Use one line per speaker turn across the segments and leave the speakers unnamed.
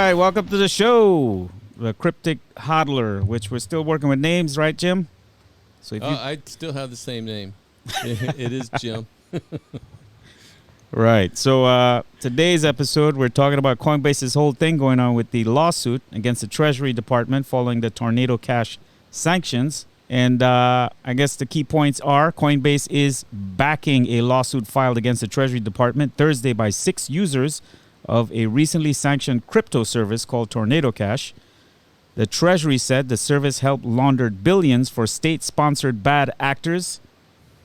right, welcome to the show, the Cryptic Hodler, which we're still working with names, right, Jim?
So I still have the same name. It is Jim.
Right. So today's episode, we're talking about Coinbase's whole thing going on with the lawsuit against the Treasury Department following the Tornado Cash sanctions. And I guess the key points are Coinbase is backing a lawsuit filed against the Treasury Department Thursday by 6 users of a recently sanctioned crypto service called Tornado Cash. The Treasury said the service helped launder billions for state-sponsored bad actors.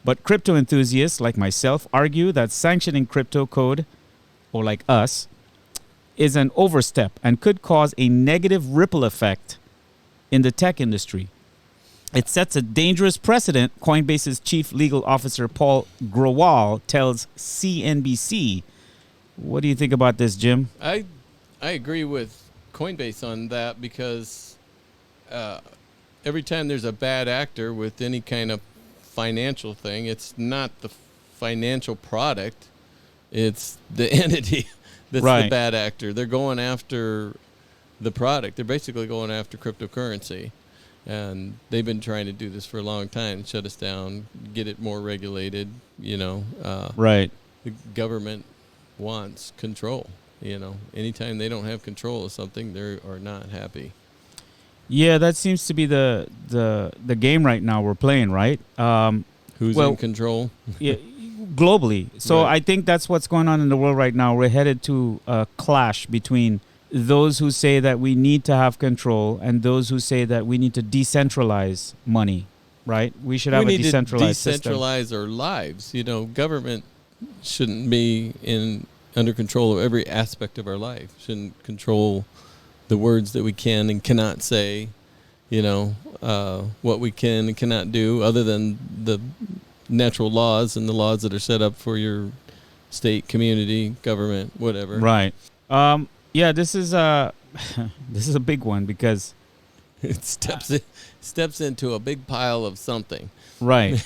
But crypto enthusiasts like myself argue that sanctioning crypto code, or like us, is an overstep and could cause a negative ripple effect in the tech industry. It sets a dangerous precedent, Coinbase's chief legal officer Paul Grewal tells CNBC. What do you think about this, Jim?
I agree with Coinbase on that because every time there's a bad actor with any kind of financial thing, it's not the financial product, it's the entity that's the bad actor. They're going after the product. They're basically going after cryptocurrency. And they've been trying to do this for a long time, shut us down, get it more regulated,
Right.
The government wants control, Anytime they don't have control of something, they are not happy.
Yeah, that seems to be the game right now we're playing, right?
Who's in control?
Yeah, globally. So I think that's what's going on in the world right now. We're headed to a clash between those who say that we need to have control and those who say that we need to decentralize money, right? We should have a decentralized system.
Decentralize our lives. Government shouldn't be under control of every aspect of our life. Shouldn't control the words that we can and cannot say, what we can and cannot do other than the natural laws and the laws that are set up for your state, community, government, whatever.
Right. Yeah, this is a big one because
it steps into a big pile of something.
Right.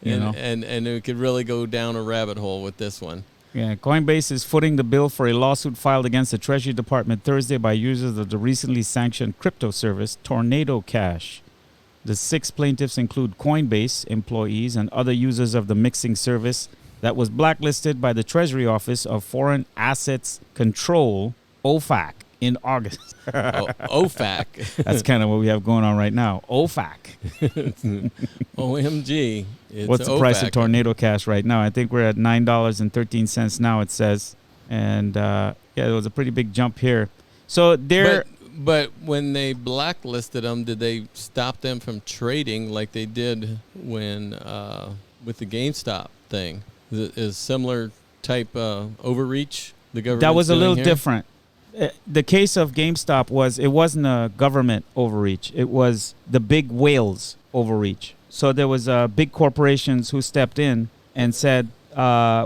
And it could really go down a rabbit hole with this one.
Yeah, Coinbase is footing the bill for a lawsuit filed against the Treasury Department Thursday by users of the recently sanctioned crypto service Tornado Cash. The 6 plaintiffs include Coinbase employees and other users of the mixing service that was blacklisted by the Treasury Office of Foreign Assets Control, OFAC, in August.
OFAC.
That's kind of what we have going on right now. OFAC.
OMG.
What's the price of Tornado Cash right now? I think we're at $9.13 now, it says. And, there was a pretty big jump here. So
But when they blacklisted them, did they stop them from trading like they did when with the GameStop thing? Is similar type overreach the government?
That was a little different. The case of GameStop it wasn't a government overreach. It was the big whales overreach. So there was big corporations who stepped in and said,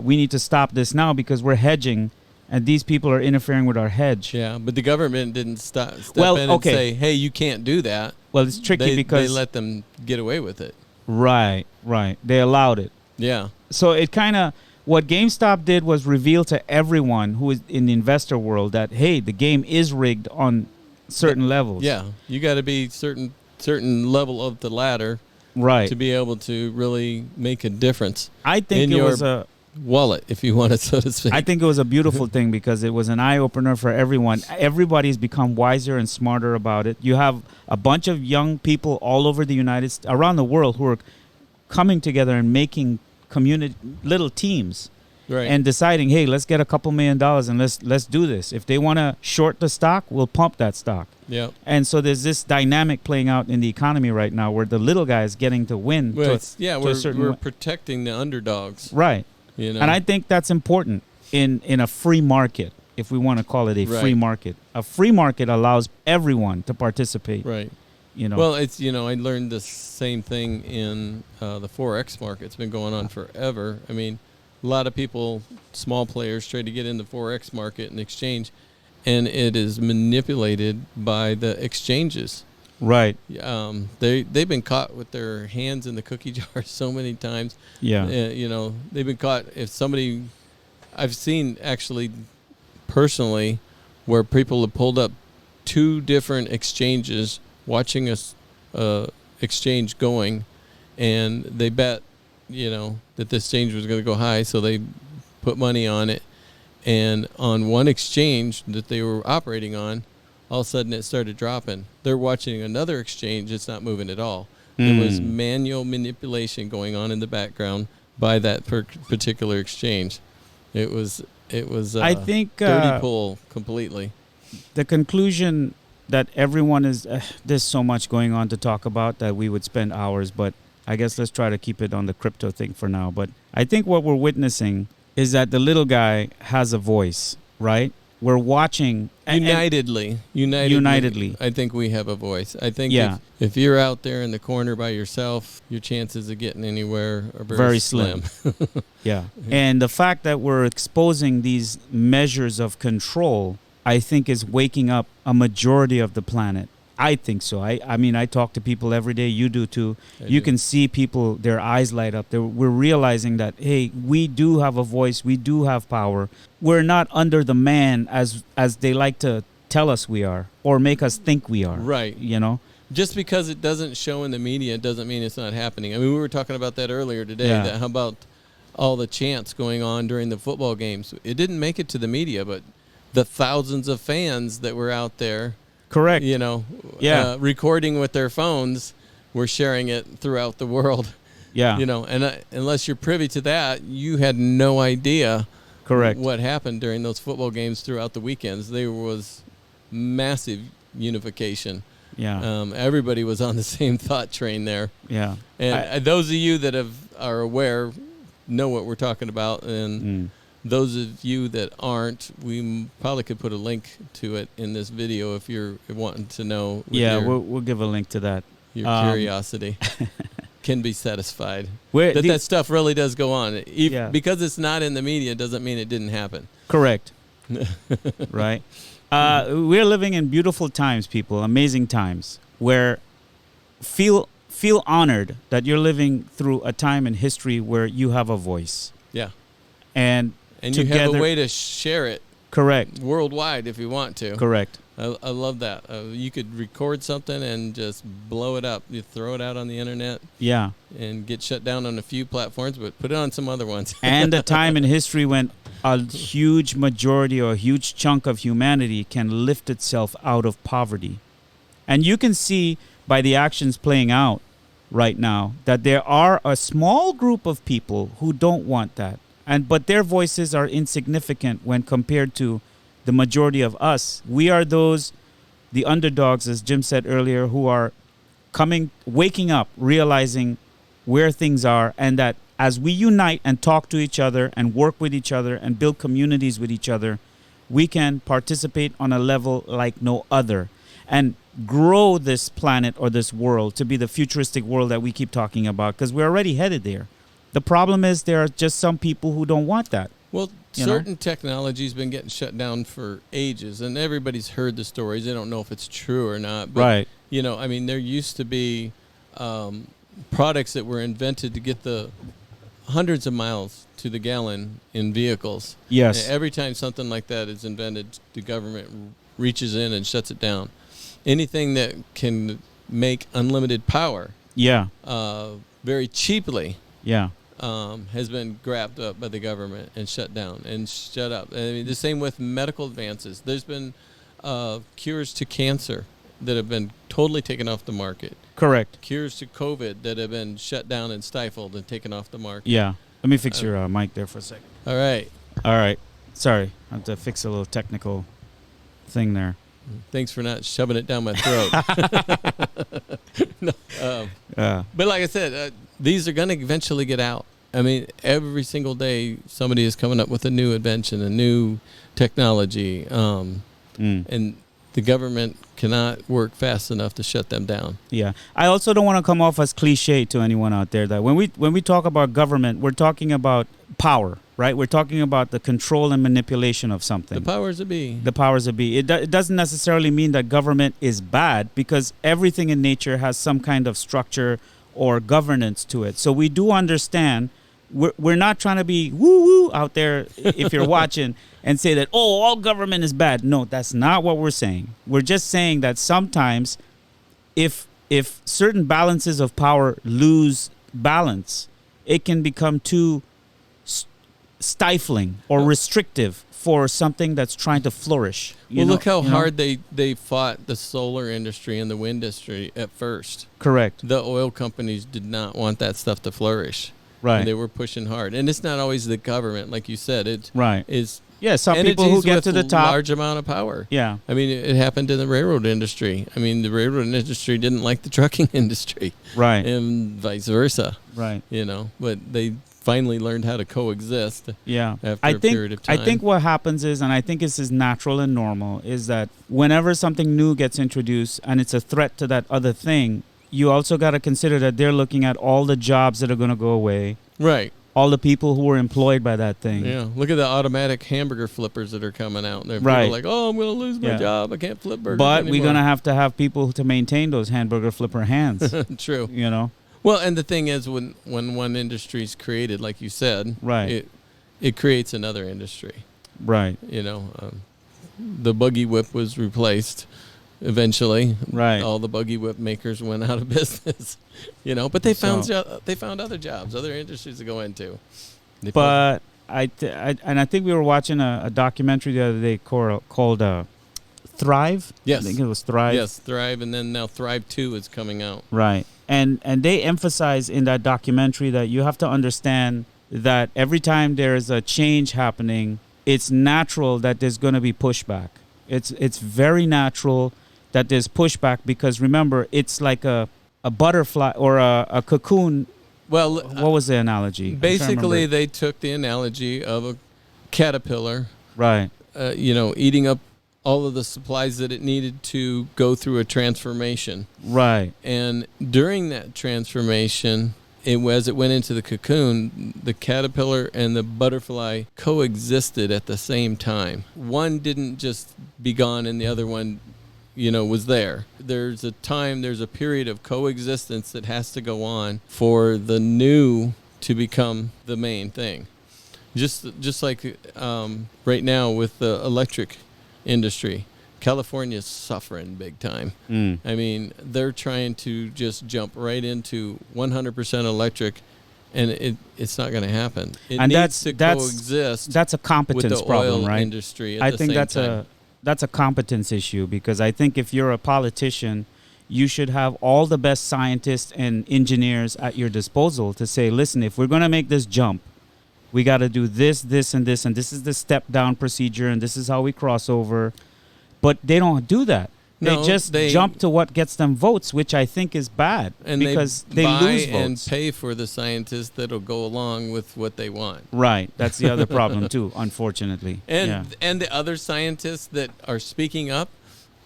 we need to stop this now because we're hedging and these people are interfering with our hedge.
Yeah, but the government didn't step in and say, hey, you can't do that.
Well, it's tricky because
they let them get away with it.
Right. They allowed it.
Yeah.
So it kind of, what GameStop did was reveal to everyone who is in the investor world that, hey, the game is rigged on certain levels.
Yeah, you got to be certain level of the ladder,
right, to
be able to really make a difference.
I think it was a
wallet, if you want it, so to speak.
I think it was a beautiful thing because it was an eye opener for everyone. Everybody's become wiser and smarter about it. You have a bunch of young people all over the around the world who are coming together and making community little teams,
right,
and deciding, hey, let's get a couple $1 million and let's do this. If they want to short the stock, we'll pump that stock.
Yeah.
And so there's this dynamic playing out in the economy right now where the little guy is getting to win.
Well, we're protecting the underdogs.
Right. And I think that's important in a free market, if we want to call it a free market. A free market allows everyone to participate.
Right. Well, it's, I learned the same thing in the Forex market. It's been going on forever. I mean, a lot of people, small players, try to get in the Forex market and exchange, and it is manipulated by the exchanges.
Right.
They've been caught with their hands in the cookie jar so many times.
Yeah.
They've been caught. If somebody, I've seen actually personally where people have pulled up 2 different exchanges watching a exchange going, and they bet, that the exchange was going to go high, so they put money on it. And on one exchange that they were operating on, all of a sudden it started dropping. They're watching another exchange, it's not moving at all. There was manual manipulation going on in the background by that particular exchange. It was
I think
dirty pull completely.
the conclusion that everyone is there's so much going on to talk about that we would spend hours, but I guess let's try to keep it on the crypto thing for now. But I think what we're witnessing is that the little guy has a voice, right? We're watching
Unitedly.
Unitedly.
I think we have a voice. I think
Yeah.
if you're out there in the corner by yourself, your chances of getting anywhere are
Very slim. Yeah. And the fact that we're exposing these measures of control, I think, is waking up a majority of the planet. I think so. I mean, I talk to people every day. You do too. You can see people, their eyes light up. We're realizing that, hey, we do have a voice. We do have power. We're not under the man as they like to tell us we are or make us think we are.
Right. Just because it doesn't show in the media doesn't mean it's not happening. I mean, we were talking about that earlier today.
Yeah.
That how about all the chants going on during the football games? It didn't make it to the media, but the thousands of fans that were out there,
Correct.
recording with their phones, were sharing it throughout the world.
Yeah.
And unless you're privy to that, you had no idea.
Correct.
What happened during those football games throughout the weekends. There was massive unification.
Yeah.
Everybody was on the same thought train there.
Yeah.
And those of you that are aware know what we're talking about. And those of you that aren't, we probably could put a link to it in this video if you're wanting to know.
We'll give a link to that.
Your curiosity can be satisfied.
Where
that stuff really does go on. Because it's not in the media doesn't mean it didn't happen.
Correct. Right. We're living in beautiful times, people, amazing times, where feel honored that you're living through a time in history where you have a voice.
Yeah.
And
you have a way to share it.
Correct.
Worldwide if you want to.
Correct.
I love that. You could record something and just blow it up. You throw it out on the internet.
Yeah.
And get shut down on a few platforms, but put it on some other ones.
And a time in history when a huge majority or a huge chunk of humanity can lift itself out of poverty. And you can see by the actions playing out right now that there are a small group of people who don't want that. But their voices are insignificant when compared to the majority of us. We are the underdogs, as Jim said earlier, who are waking up, realizing where things are, and that as we unite and talk to each other and work with each other and build communities with each other, we can participate on a level like no other and grow this planet or this world to be the futuristic world that we keep talking about, because we're already headed there. The problem is there are just some people who don't want that.
Well, certain technology's been getting shut down for ages, and everybody's heard the stories. They don't know if it's true or not. But,
right.
I mean, there used to be products that were invented to get the hundreds of miles to the gallon in vehicles.
Yes.
And every time something like that is invented, the government reaches in and shuts it down. Anything that can make unlimited power.
Yeah.
Very cheaply.
Yeah.
Has been grabbed up by the government and shut down and shut up. I mean, the same with medical advances. There's been cures to cancer that have been totally taken off the market.
Correct.
Cures to COVID that have been shut down and stifled and taken off the market.
Yeah. Let me fix your mic there for a second.
All right.
Sorry. I have to fix a little technical thing there.
Thanks for not shoving it down my throat. But like I said, these are going to eventually get out. I mean, every single day somebody is coming up with a new invention, a new technology, and the government cannot work fast enough to shut them down. Yeah.
I also don't want to come off as cliche to anyone out there that when we talk about government, we're talking about power, right? We're talking about the control and manipulation of something.
The powers that be.
The powers that be. It doesn't necessarily mean that government is bad, because everything in nature has some kind of structure or governance to it. So we do understand we're not trying to be woo-woo out there if you're watching and say that, oh, all government is bad. No, that's not what we're saying. We're just saying that sometimes if certain balances of power lose balance, it can become too stifling or restrictive for something that's trying to flourish.
Look how hard they fought the solar industry and the wind industry at first.
Correct.
The oil companies did not want that stuff to flourish.
Right.
And they were pushing hard. And it's not always the government, like you said. It is
some people who get to the top.
Large amount of power.
Yeah.
I mean, it happened in the railroad industry. I mean, the railroad industry didn't like the trucking industry.
Right.
And vice versa.
Right.
But they finally learned how to coexist.
Yeah.
After a period of time.
I think what happens is, and I think this is natural and normal, is that whenever something new gets introduced and it's a threat to that other thing, you also got to consider that they're looking at all the jobs that are going to go away.
Right.
All the people who were employed by that thing.
Yeah. Look at the automatic hamburger flippers that are coming out. They're
right.
People like, oh, I'm going to lose my job. I can't flip burgers
But
anymore.
we're going to have people to maintain those hamburger flipper hands.
True.
Well,
and the thing is, when one industry is created, like you said,
right,
it creates another industry.
Right.
The buggy whip was replaced eventually.
Right.
All the buggy whip makers went out of business. But they found other jobs, other industries to go into.
But I think we were watching a documentary the other day called Thrive.
Yes.
I think it was Thrive.
Yes, Thrive, and then now Thrive 2 is coming out.
Right. And they emphasize in that documentary that you have to understand that every time there is a change happening, it's natural that there's going to be pushback. It's very natural that there's pushback because, remember, it's like a butterfly or a cocoon.
Well,
what was the analogy?
Basically, they took the analogy of a caterpillar.
Right.
Eating up all of the supplies that it needed to go through a transformation.
Right.
And during that transformation, as it went into the cocoon, the caterpillar and the butterfly coexisted at the same time. One didn't just be gone and the other one, was there. There's a period of coexistence that has to go on for the new to become the main thing. Just like right now with the electric industry, California's suffering big time. I mean, they're trying to just jump right into 100% electric, and it's not going to happen. It needs to coexist.
That's a competence
with the
problem,
oil
right?
Industry.
I think that's a competence issue because I think if you're a politician, you should have all the best scientists and engineers at your disposal to say, listen, if we're going to make this jump, we got to do this, this, and this, and this is the step-down procedure, and this is how we cross over. But they don't do that. They jump to what gets them votes, which I think is bad because they lose votes.
And pay for the scientists that'll go along with what they want.
Right. That's the other problem, too, unfortunately.
And the other scientists that are speaking up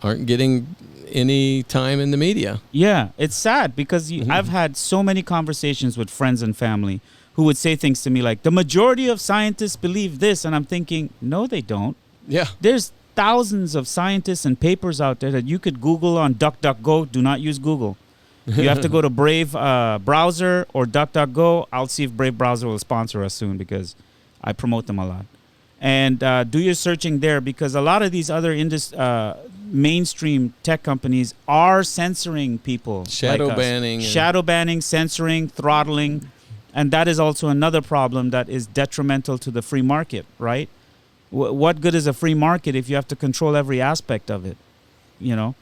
aren't getting any time in the media.
Yeah. It's sad because I've had so many conversations with friends and family who would say things to me like, the majority of scientists believe this. And I'm thinking, no, they don't.
Yeah.
There's thousands of scientists and papers out there that you could Google on DuckDuckGo. Do not use Google. You have to go to Brave browser or DuckDuckGo. I'll see if Brave browser will sponsor us soon because I promote them a lot. And do your searching there because a lot of these other mainstream tech companies are censoring people.
Shadow
banning, censoring, throttling. And that is also another problem that is detrimental to the free market, right? What good is a free market if you have to control every aspect of it?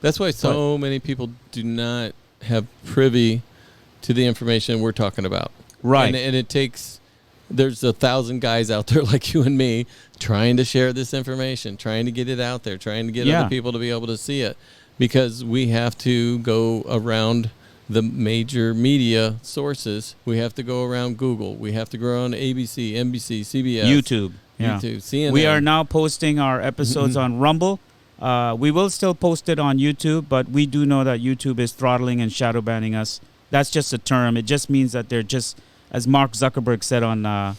That's why so many people do not have privy to the information we're talking about.
Right.
And it takes, there's 1,000 guys out there like you and me trying to share this information, trying to get it out there, trying to get other people to be able to see it because we have to go around the major media sources. We have to go around Google. We have to go around ABC, NBC, CBS.
YouTube,
CNN.
We are now posting our episodes on Rumble. We will still post it on YouTube, but we do know that YouTube is throttling and shadow banning us. That's just a term. It just means that they're just, as Mark Zuckerberg said on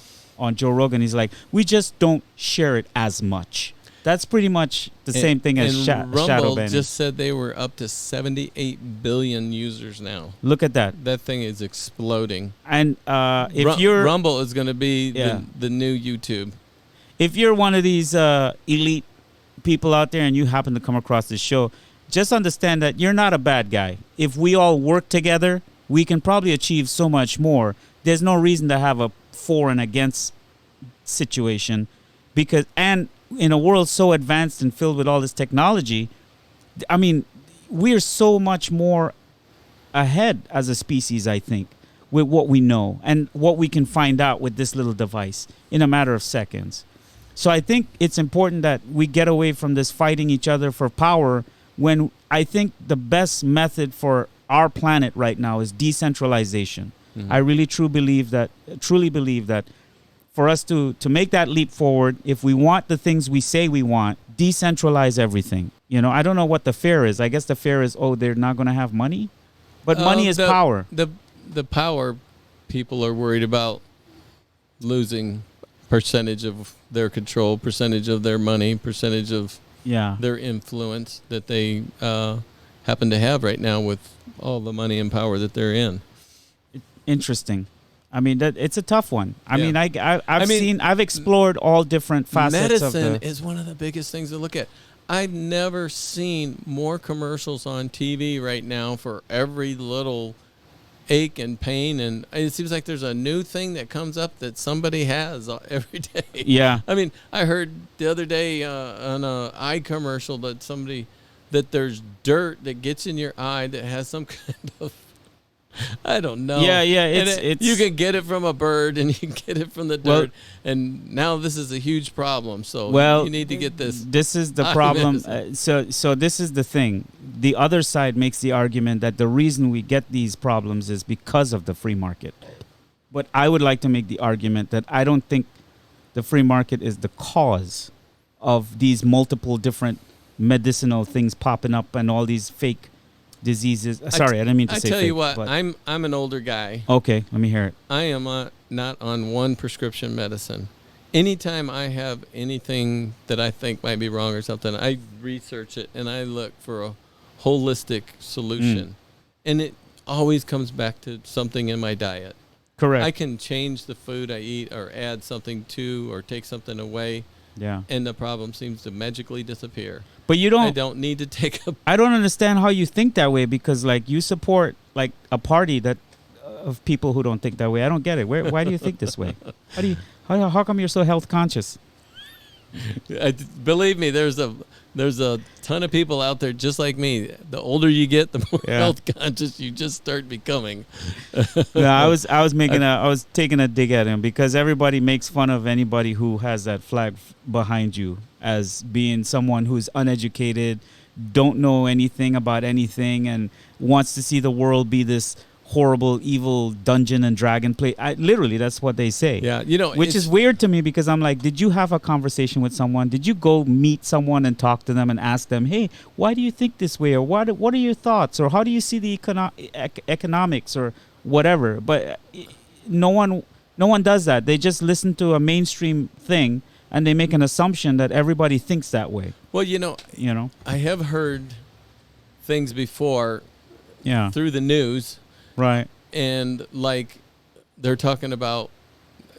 Joe Rogan, he's like, we just don't share it as much. That's pretty much the same thing as
Rumble
shadow banning.
just said they were up to 78 billion users now.
Look at that.
That thing is exploding.
And if you're
Rumble is going to be the new YouTube.
If you're one of these elite people out there and you happen to come across this show, just understand that you're not a bad guy. If we all work together, we can probably achieve so much more. There's no reason to have a for and against situation, because and in a world so advanced and filled with all this technology, I mean, we're so much more ahead as a species, I think, with what we know and what we can find out with this little device in a matter of seconds. So I think it's important that we get away from this fighting each other for power, when I think the best method for our planet right now is decentralization. Mm-hmm. I really truly believe that for us to make that leap forward, if we want the things we say we want, decentralize everything. You know, I don't know what the fear is. I guess the fear is, they're not going to have money. But money is power.
The power people are worried about losing percentage of their control, percentage of their money, percentage of their influence that they happen to have right now with all the money and power that they're in.
Interesting. I mean, it's a tough one. I mean, I've explored all different facets of
medicine is one of the biggest things to look at. I've never seen more commercials on TV right now for every little ache and pain, and it seems like there's a new thing that comes up that somebody has every day.
Yeah.
I mean, I heard the other day on an eye commercial that there's dirt that gets in your eye that has some kind of, I don't know.
Yeah. It's
you can get it from a bird and you can get it from the dirt, and now this is a huge problem. So you need to get this.
This is the problem. So this is the thing. The other side makes the argument that the reason we get these problems is because of the free market. But I would like to make the argument that I don't think the free market is the cause of these multiple different medicinal things popping up and all these fake diseases. Sorry, I didn't mean to say fake.
I tell you what, I'm an older guy.
Okay, let me hear it.
I am not on one prescription medicine. Anytime I have anything that I think might be wrong or something, I research it and I look for a holistic solution. And it always comes back to something in my diet.
Correct.
I can change the food I eat or add something to or take something away.
Yeah.
And the problem seems to magically disappear.
But
I don't need to take
I don't understand how you think that way, because like you support like a party that of people who don't think that way. I don't get it. Why do you think this way? How come you're so health conscious?
Believe me, there's a ton of people out there just like me. The older you get, the more health conscious you just start becoming.
I was taking a dig at him, because everybody makes fun of anybody who has that flag behind you as being someone who's uneducated, don't know anything about anything, and wants to see the world be this horrible, evil Dungeon and Dragon play. Literally, that's what they say.
Yeah,
which is weird to me, because I'm like, did you have a conversation with someone? Did you go meet someone and talk to them and ask them, hey, why do you think this way? Or what are your thoughts? Or how do you see the economics or whatever? But no one does that. They just listen to a mainstream thing and they make an assumption that everybody thinks that way.
Well, I have heard things before through the news.
Right.
And like they're talking about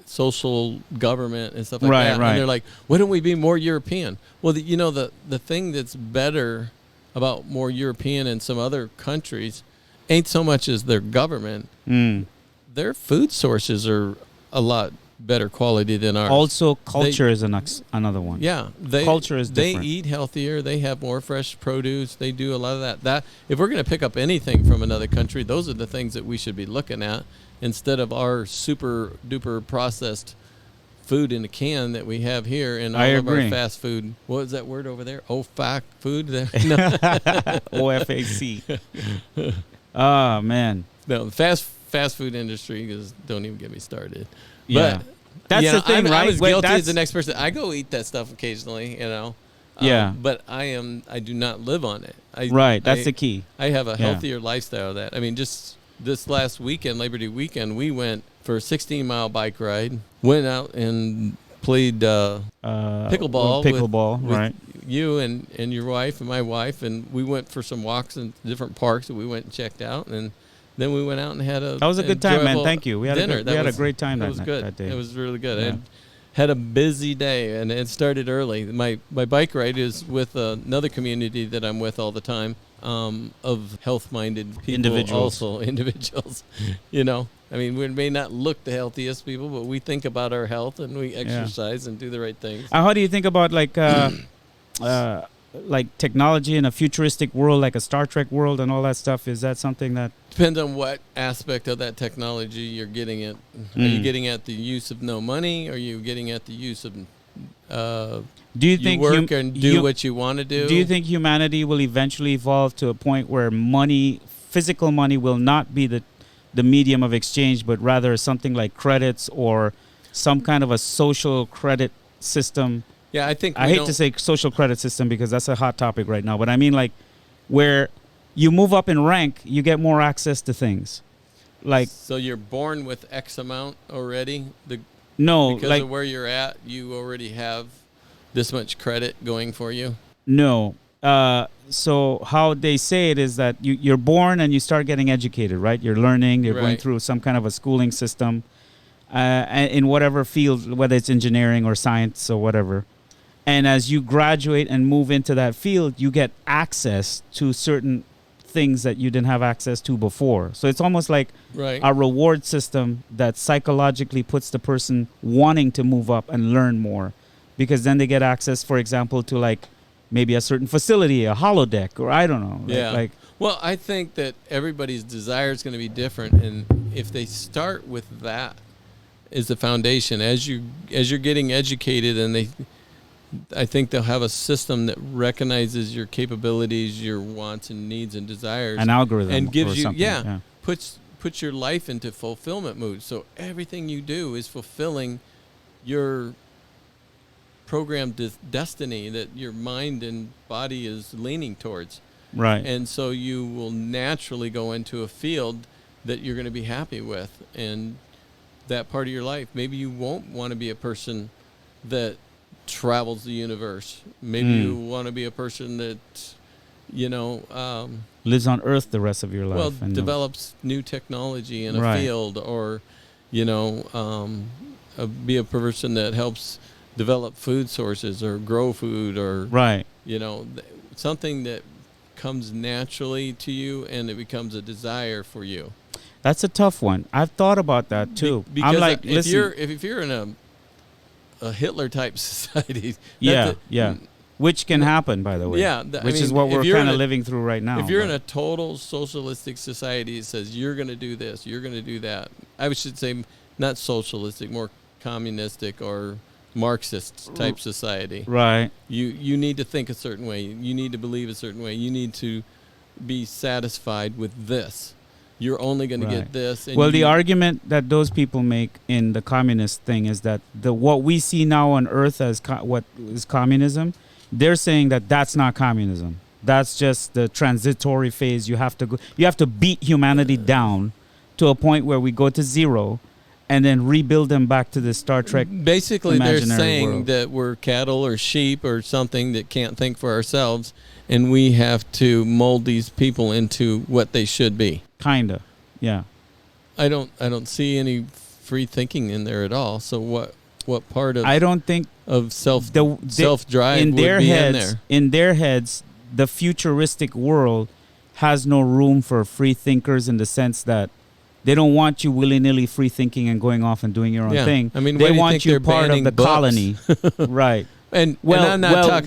social government and stuff like that.
Right.
And they're like, why don't we be more European? Well, the thing that's better about more European and some other countries ain't so much as their government. Their food sources are a lot better quality than ours.
Also, culture is another one.
Yeah,
culture is different.
They eat healthier. They have more fresh produce. They do a lot of that. That if we're going to pick up anything from another country, those are the things that we should be looking at instead of our super duper processed food in a can that we have here and all of our fast food. What is that word over there? OFAC food.
OFAC. Oh man.
No, the fast food industry. Because don't even get me started.
Yeah.
But
that's the thing, right?
I was guilty as the next person. I go eat that stuff occasionally, but I do not live on it.
That's the key.
I have a healthier lifestyle. That I mean, just this last weekend, Labor Day weekend, we went for a 16-mile bike ride. Went out and played pickleball.
Pickleball,
with
right?
You and your wife and my wife, and we went for some walks in different parks that we went and checked out, and then we went out and had a.
That was a good time, man.
enjoyable
Thank you. We had
dinner.
a great time
It was good.
that day.
It was really good.
Yeah.
I had a busy day, and it started early. My bike ride is with another community that I'm with all the time, of health-minded people, individuals. You know, I mean, we may not look the healthiest people, but we think about our health and we exercise and do the right things.
How do you think about like technology in a futuristic world, like a Star Trek world and all that stuff? Is that something that
depends on what aspect of that technology you're getting at? Are you getting at the use of no money? Are you getting at the use of
do you think
work and do what you want to do?
Do you think humanity will eventually evolve to a point where physical money will not be the medium of exchange, but rather something like credits or some kind of a social credit system?
Yeah, I think
I hate to say social credit system because that's a hot topic right now, but I mean like where you move up in rank, you get more access to things. Like,
so you're born with X amount already?
Because
of where you're at, you already have this much credit going for you?
No. So how they say it is that you're born and you start getting educated, right? You're learning, you're going through some kind of a schooling system in whatever field, whether it's engineering or science or whatever. And as you graduate and move into that field, you get access to certain things that you didn't have access to before. So it's almost like a reward system that psychologically puts the person wanting to move up and learn more, because then they get access, for example, to like maybe a certain facility, a holodeck, or I don't know.
Well, I think that everybody's desire is going to be different, and if they start with that as the foundation, as you're getting educated, and I think they'll have a system that recognizes your capabilities, your wants and needs and desires,
an algorithm,
and gives you puts your life into fulfillment mode. So everything you do is fulfilling your programmed destiny that your mind and body is leaning towards.
Right.
And so you will naturally go into a field that you're going to be happy with, and that part of your life. Maybe you won't want to be a person that travels the universe. Maybe you want to be a person that,
lives on Earth the rest of your life.
Well, and develops new technology in a field, or, be a person that helps develop food sources or grow food, or, something that comes naturally to you and it becomes a desire for you.
That's a tough one. I've thought about that too.
Because
I'm like,
if you're in a Hitler type society,
which can happen, by the way. Which is what we're kind of living through right now.
If you're in a total socialistic society, it says you're going to do this, you're going to do that. I should say not socialistic, more communistic or Marxist type society.
Right.
You need to think a certain way. You need to believe a certain way. You need to be satisfied with this. You're only going to get this. And
the argument that those people make in the communist thing is that what we see now on Earth as what is communism, they're saying that that's not communism. That's just the transitory phase. You have to beat humanity down to a point where we go to zero, and then rebuild them back to the Star Trek.
Basically, they're saying
world.
that we're cattle or sheep or something that can't think for ourselves, and we have to mold these people into what they should be.
Kinda, yeah.
I don't see any free thinking in there at all. So what part of self-drive
in
would
their
be
heads,
in there?
In their heads, the futuristic world has no room for free thinkers in the sense that they don't want you willy-nilly free thinking and going off and doing your own thing.
I mean,
they want you part of the colony, right?
And I'm not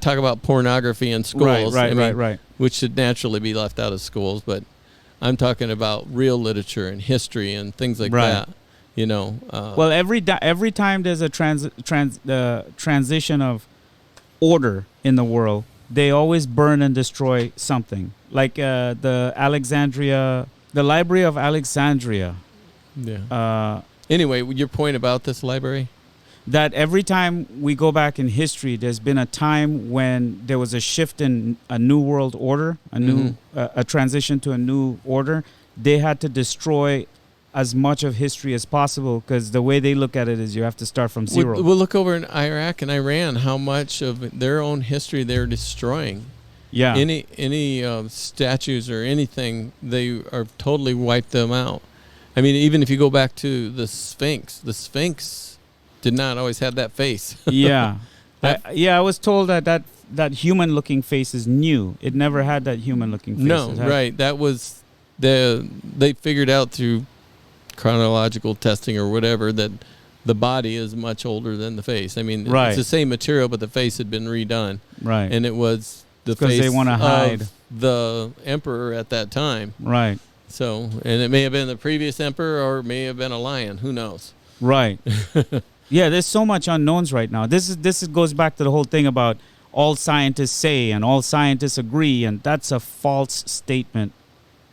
talking about pornography in schools,
right,
which should naturally be left out of schools. But I'm talking about real literature and history and things like that.
Well, every time there's a transition of order in the world, they always burn and destroy something. Like the Library of Alexandria.
Yeah. Anyway, your point about this library?
That every time we go back in history, there's been a time when there was a shift in a new world order, a transition to a new order. They had to destroy as much of history as possible, because the way they look at it is you have to start from zero.
We'll look over in Iraq and Iran, how much of their own history they're destroying.
Yeah.
Any statues or anything, they are totally wiped them out. I mean, even if you go back to the Sphinx did not always have that face.
Yeah. I was told that human-looking face is new. It never had that human-looking face.
No, right. That was they figured out through chronological testing or whatever that the body is much older than the face. I mean,
Right.
it's the same material, but the face had been redone.
Right.
And it was the
'Cause
face
they wanna hide.
of the emperor at that time.
Right.
So, and it may have been the previous emperor or it may have been a lion. Who knows?
Right. Yeah, there's so much unknowns right now. This goes back to the whole thing about all scientists say and all scientists agree, and that's a false statement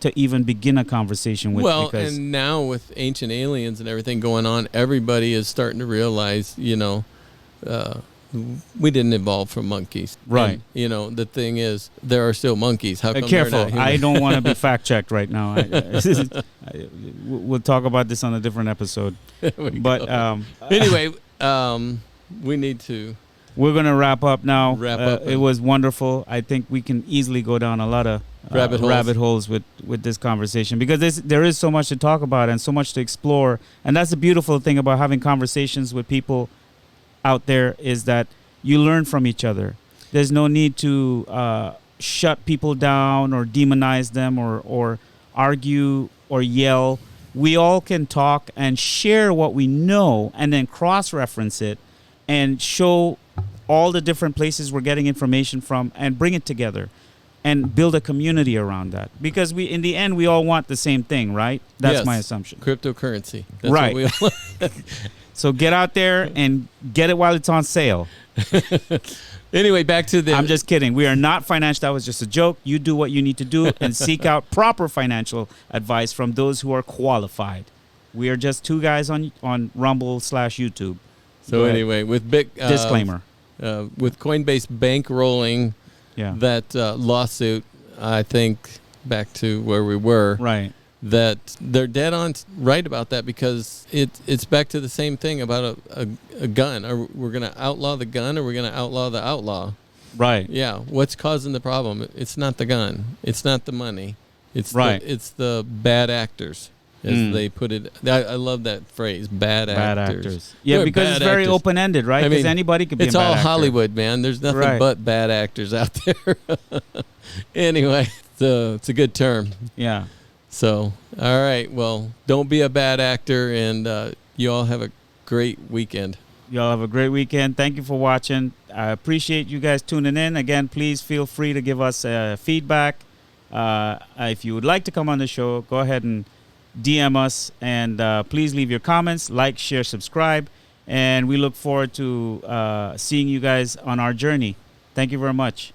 to even begin a conversation with.
Well,
because
and now with ancient aliens and everything going on, everybody is starting to realize, we didn't evolve from monkeys.
Right.
And, the thing is, there are still monkeys. How come
careful.
they're not human?
I don't want to be fact checked right now. We'll talk about this on a different episode. But
anyway, we need to
we're going to wrap up now.
Wrap up.
It was wonderful. I think we can easily go down a lot of rabbit holes with this conversation, because there is so much to talk about and so much to explore. And that's the beautiful thing about having conversations with people out there, is that you learn from each other. There's no need to shut people down or demonize them or argue or yell. We all can talk and share what we know and then cross-reference it and show all the different places we're getting information from and bring it together and build a community around that. Because in the end, we all want the same thing, right? That's
Yes.
my assumption.
Cryptocurrency. That's
Right.
What we
So get out there and get it while it's on sale.
Anyway, back to the...
I'm just kidding. We are not financial. That was just a joke. You do what you need to do and seek out proper financial advice from those who are qualified. We are just two guys on Rumble/YouTube.
So
Go ahead.
anyway, with
Disclaimer.
with Coinbase bankrolling
Yeah.
that lawsuit, I think back to where we were,
Right.
that they're dead on right about that, because it's back to the same thing about a gun. We're going to outlaw the gun, or we're going to outlaw the outlaw.
Right.
Yeah. What's causing the problem? It's not the gun. It's not the money. It's
Right.
it's the bad actors, as they put it. I love that phrase, bad actors.
Yeah,
They're
because it's
bad
very
actors.
open-ended, right?
I
Because
mean,
anybody could be
It's
a bad
all
actor.
Hollywood, man. There's nothing
Right.
but bad actors out there. Anyway, it's a good term.
Yeah.
So, all right. Well, don't be a bad actor, and you all have a great weekend.
Y'all have a great weekend. Thank you for watching. I appreciate you guys tuning in. Again, please feel free to give us feedback. If you would like to come on the show, go ahead and DM us, and please leave your comments, like, share, subscribe, and we look forward to seeing you guys on our journey. Thank you very much.